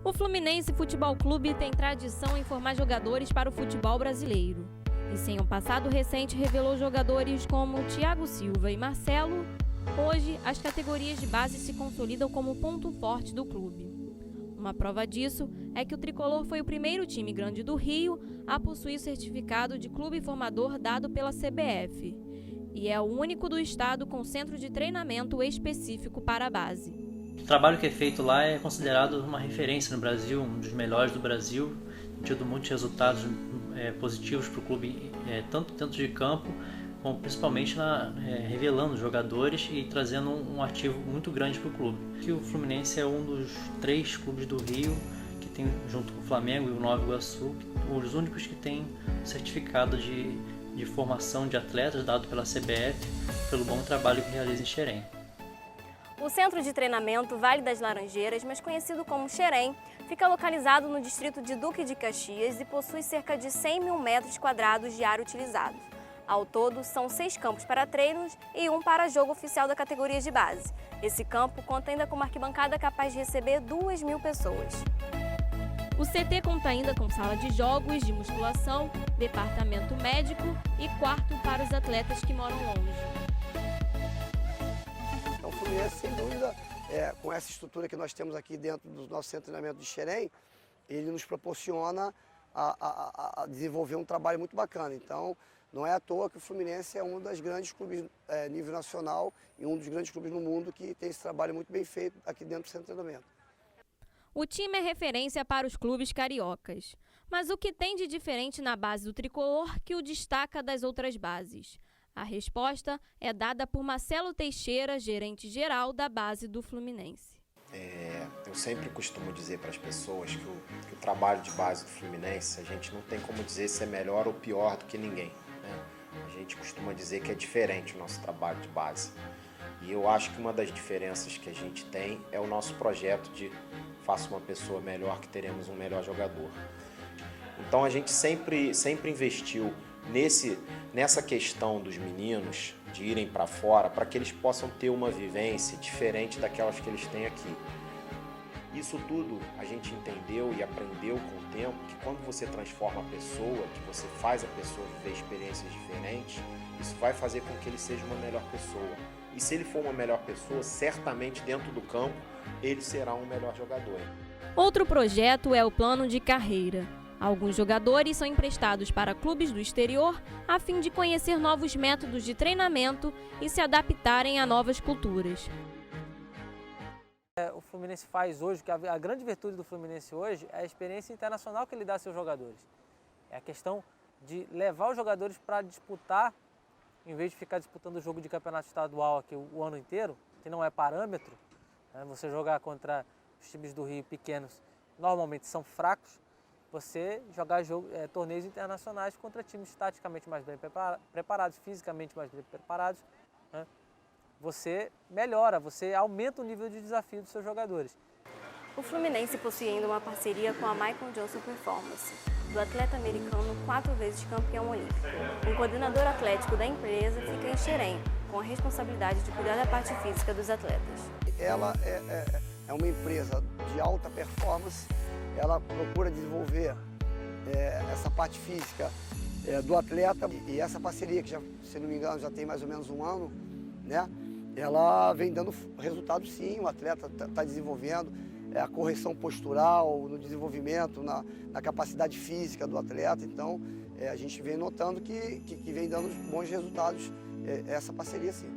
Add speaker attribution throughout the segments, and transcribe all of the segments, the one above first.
Speaker 1: O Fluminense Futebol Clube tem tradição em formar jogadores para o futebol brasileiro. E sem um passado recente revelou jogadores como Thiago Silva e Marcelo, hoje as categorias de base se consolidam como ponto forte do clube. Uma prova disso é que o Tricolor foi o primeiro time grande do Rio a possuir certificado de clube formador dado pela CBF. E é o único do estado com centro de treinamento específico para a base.
Speaker 2: O trabalho que é feito lá é considerado uma referência no Brasil, um dos melhores do Brasil, tem tido muitos resultados positivos para o clube, tanto dentro de campo, como principalmente revelando jogadores e trazendo um ativo muito grande para o clube. Que o Fluminense é um dos 3 clubes do Rio, que tem, junto com o Flamengo e o Nova Iguaçu, os únicos que têm certificado de formação de atletas dado pela CBF, pelo bom trabalho que realiza em Xerém.
Speaker 1: O Centro de Treinamento Vale das Laranjeiras, mais conhecido como Xerém, fica localizado no distrito de Duque de Caxias e possui cerca de 100 mil metros quadrados de área utilizado. Ao todo, são 6 campos para treinos e 1 para jogo oficial da categoria de base. Esse campo conta ainda com uma arquibancada capaz de receber 2.000 pessoas. O CT conta ainda com sala de jogos, de musculação, departamento médico e quarto para os atletas que moram longe.
Speaker 3: O Fluminense, sem dúvida, com essa estrutura que nós temos aqui dentro do nosso centro de treinamento de Xerém, ele nos proporciona a desenvolver um trabalho muito bacana. Então, não é à toa que o Fluminense é um dos grandes clubes nível nacional e um dos grandes clubes no mundo que tem esse trabalho muito bem feito aqui dentro do centro de treinamento.
Speaker 1: O time é referência para os clubes cariocas. Mas o que tem de diferente na base do Tricolor que o destaca das outras bases? A resposta é dada por Marcelo Teixeira, gerente-geral da base do Fluminense.
Speaker 4: Eu sempre costumo dizer para as pessoas que o trabalho de base do Fluminense, a gente não tem como dizer se é melhor ou pior do que ninguém, né? A gente costuma dizer que é diferente o nosso trabalho de base. E eu acho que uma das diferenças que a gente tem é o nosso projeto de faça uma pessoa melhor que teremos um melhor jogador. Então a gente sempre investiu nessa questão dos meninos de irem para fora, para que eles possam ter uma vivência diferente daquelas que eles têm aqui. Isso tudo a gente entendeu e aprendeu com o tempo que quando você transforma a pessoa, que você faz a pessoa viver experiências diferentes, isso vai fazer com que ele seja uma melhor pessoa. E se ele for uma melhor pessoa, certamente dentro do campo ele será um melhor jogador.
Speaker 1: Outro projeto é o plano de carreira. Alguns jogadores são emprestados para clubes do exterior a fim de conhecer novos métodos de treinamento e se adaptarem a novas culturas.
Speaker 5: O Fluminense faz hoje, que a grande virtude do Fluminense hoje é a experiência internacional que ele dá aos seus jogadores. É a questão de levar os jogadores para disputar, em vez de ficar disputando o jogo de campeonato estadual aqui o ano inteiro, que não é parâmetro, né? Você jogar contra os times do Rio pequenos, normalmente são fracos. Você jogar torneios internacionais contra times taticamente mais bem preparados, fisicamente mais bem preparados, né? Você melhora, você aumenta o nível de desafio dos seus jogadores.
Speaker 1: O Fluminense possui ainda uma parceria com a Michael Johnson Performance, do atleta americano 4 vezes campeão olímpico. O coordenador atlético da empresa fica em Xerém, com a responsabilidade de cuidar da parte física dos atletas.
Speaker 3: Ela é uma empresa de alta performance. Ela procura desenvolver essa parte física do atleta e essa parceria, que já, se não me engano, já tem mais ou menos um ano, né? Ela vem dando resultado sim, o atleta está desenvolvendo a correção postural, no desenvolvimento, na capacidade física do atleta. Então, a gente vem notando que vem dando bons resultados essa parceria sim.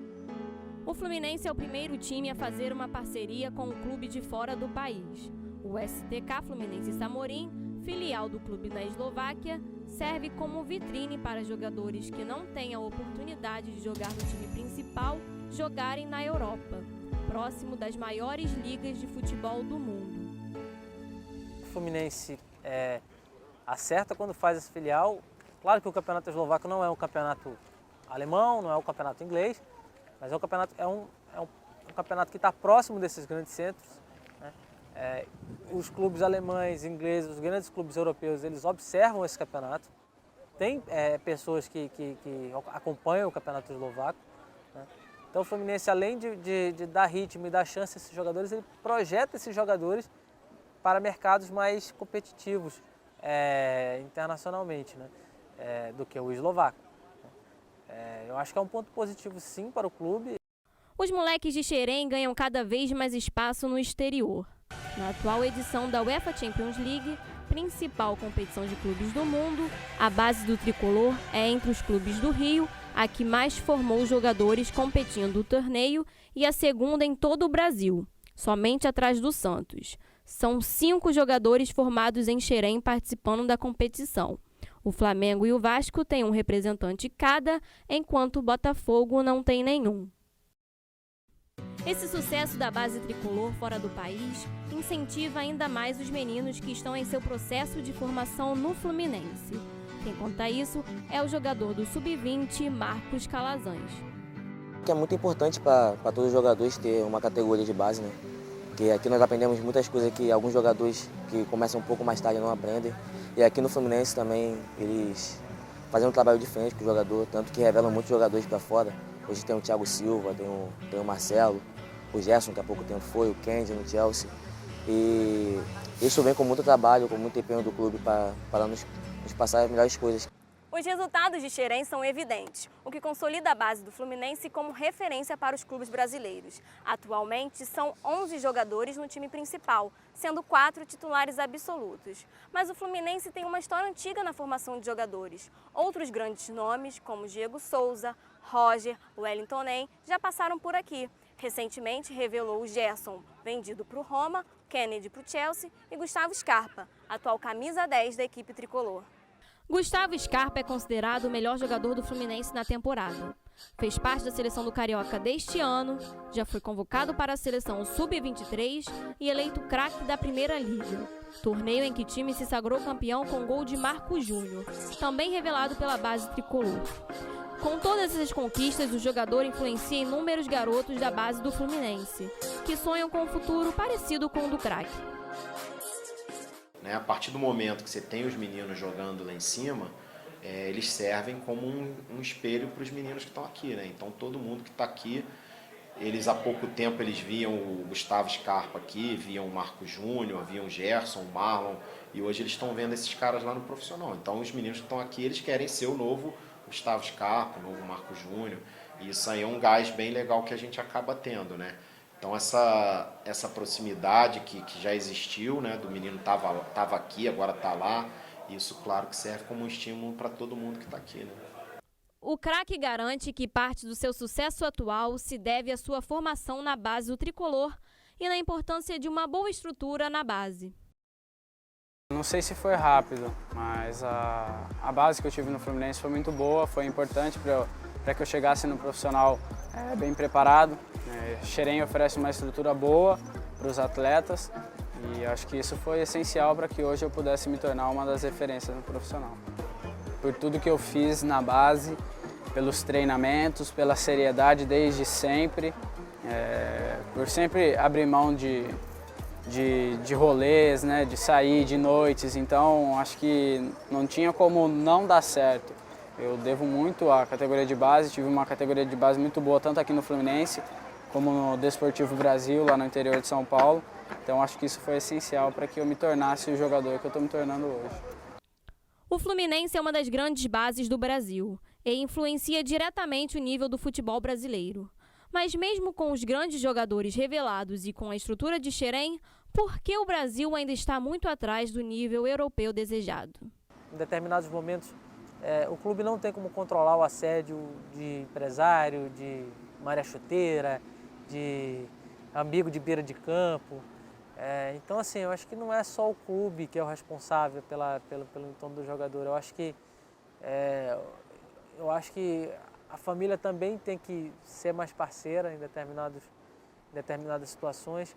Speaker 1: O Fluminense é o primeiro time a fazer uma parceria com um clube de fora do país. O STK Fluminense Samorim, filial do clube na Eslováquia, serve como vitrine para jogadores que não têm a oportunidade de jogar no time principal jogarem na Europa, próximo das maiores ligas de futebol do mundo.
Speaker 5: O Fluminense acerta quando faz essa filial. Claro que o campeonato eslovaco não é um campeonato alemão, não é um campeonato inglês, mas é um campeonato que está próximo desses grandes centros, né? Os clubes alemães, ingleses, os grandes clubes europeus, eles observam esse campeonato. Tem pessoas que acompanham o campeonato eslovaco, né? Então o Fluminense, além de dar ritmo e dar chance a esses jogadores, ele projeta esses jogadores para mercados mais competitivos internacionalmente, né? Do que o eslovaco. Eu acho que é um ponto positivo sim para o clube.
Speaker 1: Os moleques de Xerém ganham cada vez mais espaço no exterior. Na atual edição da UEFA Champions League, principal competição de clubes do mundo, a base do tricolor é entre os clubes do Rio, a que mais formou jogadores competindo no torneio e a segunda em todo o Brasil, somente atrás do Santos. São 5 jogadores formados em Xerém participando da competição. O Flamengo e o Vasco têm um representante cada, enquanto o Botafogo não tem nenhum. Esse sucesso da base tricolor fora do país incentiva ainda mais os meninos que estão em seu processo de formação no Fluminense. Quem conta isso é o jogador do Sub-20, Marcos Calazans.
Speaker 6: É muito importante para todos os jogadores ter uma categoria de base, né? Porque aqui nós aprendemos muitas coisas que alguns jogadores que começam um pouco mais tarde não aprendem. E aqui no Fluminense também eles fazem um trabalho diferente com o jogador, tanto que revelam muitos jogadores para fora. Hoje tem o Thiago Silva, tem o Marcelo, o Gerson, que há pouco tempo foi, o Kendi no Chelsea. E isso vem com muito trabalho, com muito empenho do clube para nos passar as melhores coisas.
Speaker 1: Os resultados de Xerém são evidentes, o que consolida a base do Fluminense como referência para os clubes brasileiros. Atualmente, são 11 jogadores no time principal, sendo 4 titulares absolutos. Mas o Fluminense tem uma história antiga na formação de jogadores. Outros grandes nomes, como Diego Souza, Roger, Wellington Nem, já passaram por aqui. Recentemente, revelou o Gerson, vendido para o Roma, Kennedy para o Chelsea e Gustavo Scarpa, atual camisa 10 da equipe tricolor. Gustavo Scarpa é considerado o melhor jogador do Fluminense na temporada. Fez parte da seleção do Carioca deste ano, já foi convocado para a seleção Sub-23 e eleito craque da Primeira Liga. Torneio em que o time se sagrou campeão com gol de Marcos Júnior, também revelado pela base tricolor. Com todas essas conquistas, o jogador influencia inúmeros garotos da base do Fluminense, que sonham com um futuro parecido com o do craque.
Speaker 4: A partir do momento que você tem os meninos jogando lá em cima, eles servem como um espelho para os meninos que estão aqui, né? Então todo mundo que está aqui, há pouco tempo eles viam o Gustavo Scarpa aqui, viam o Marcos Júnior, viam o Gerson, o Marlon, e hoje eles estão vendo esses caras lá no profissional. Então os meninos que estão aqui, eles querem ser o novo Gustavo Scarpa, o novo Marcos Júnior, e isso aí é um gás bem legal que a gente acaba tendo, né? Então essa proximidade que já existiu, né, do menino tava aqui, agora está lá, isso claro que serve como um estímulo para todo mundo que está aqui, né?
Speaker 1: O craque garante que parte do seu sucesso atual se deve à sua formação na base do tricolor e na importância de uma boa estrutura na base.
Speaker 7: Não sei se foi rápido, mas a base que eu tive no Fluminense foi muito boa, foi importante para que eu chegasse no profissional bem preparado. Xerém oferece uma estrutura boa para os atletas e acho que isso foi essencial para que hoje eu pudesse me tornar uma das referências no profissional. Por tudo que eu fiz na base, pelos treinamentos, pela seriedade desde sempre, por sempre abrir mão de rolês, né, de sair de noites, então acho que não tinha como não dar certo. Eu devo muito à categoria de base, tive uma categoria de base muito boa, tanto aqui no Fluminense, como no Desportivo Brasil, lá no interior de São Paulo. Então acho que isso foi essencial para que eu me tornasse o jogador que eu estou me tornando hoje.
Speaker 1: O Fluminense é uma das grandes bases do Brasil e influencia diretamente o nível do futebol brasileiro. Mas mesmo com os grandes jogadores revelados e com a estrutura de Xerém, por que o Brasil ainda está muito atrás do nível europeu desejado?
Speaker 5: Em determinados momentos, o clube não tem como controlar o assédio de empresário, de maré chuteira, de amigo de beira de campo. Então, assim, eu acho que não é só o clube que é o responsável pelo entorno do jogador. Eu acho que a família também tem que ser mais parceira em determinadas situações.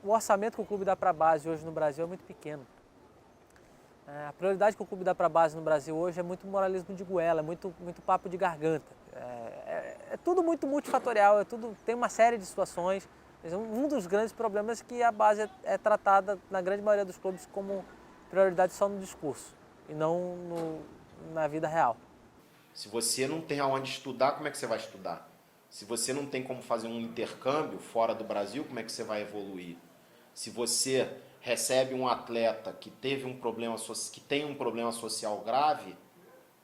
Speaker 5: O orçamento que o clube dá para a base hoje no Brasil é muito pequeno. A prioridade que o clube dá para a base no Brasil hoje é muito moralismo de goela, é muito papo de garganta. É tudo muito multifatorial, tem uma série de situações. Um dos grandes problemas é que a base é tratada, na grande maioria dos clubes, como prioridade só no discurso e não na vida real.
Speaker 4: Se você não tem aonde estudar, como é que você vai estudar? Se você não tem como fazer um intercâmbio fora do Brasil, como é que você vai evoluir? Se você recebe um atleta que tem um problema social grave,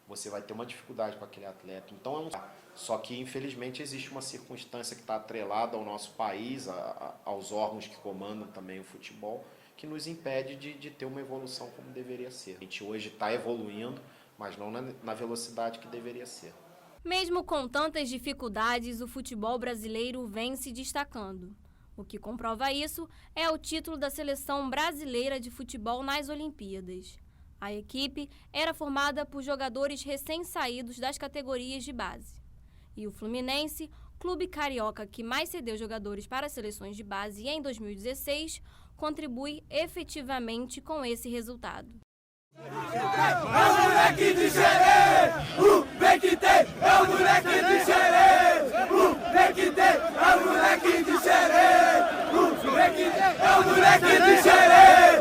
Speaker 4: você vai ter uma dificuldade com aquele atleta. Então só que infelizmente existe uma circunstância que está atrelada ao nosso país, aos órgãos que comandam também o futebol, que nos impede de ter uma evolução como deveria ser. A gente hoje está evoluindo, mas não na velocidade que deveria ser.
Speaker 1: Mesmo com tantas dificuldades, o futebol brasileiro vem se destacando. O que comprova isso é o título da Seleção Brasileira de Futebol nas Olimpíadas. A equipe era formada por jogadores recém-saídos das categorias de base. E o Fluminense, clube carioca que mais cedeu jogadores para as seleções de base em 2016, contribui efetivamente com esse resultado.
Speaker 8: É o moleque de Xerém! O bem que tem é o moleque de Xerém! O bem que tem é o moleque de Xerém! O bem que tem é o moleque de Xerém!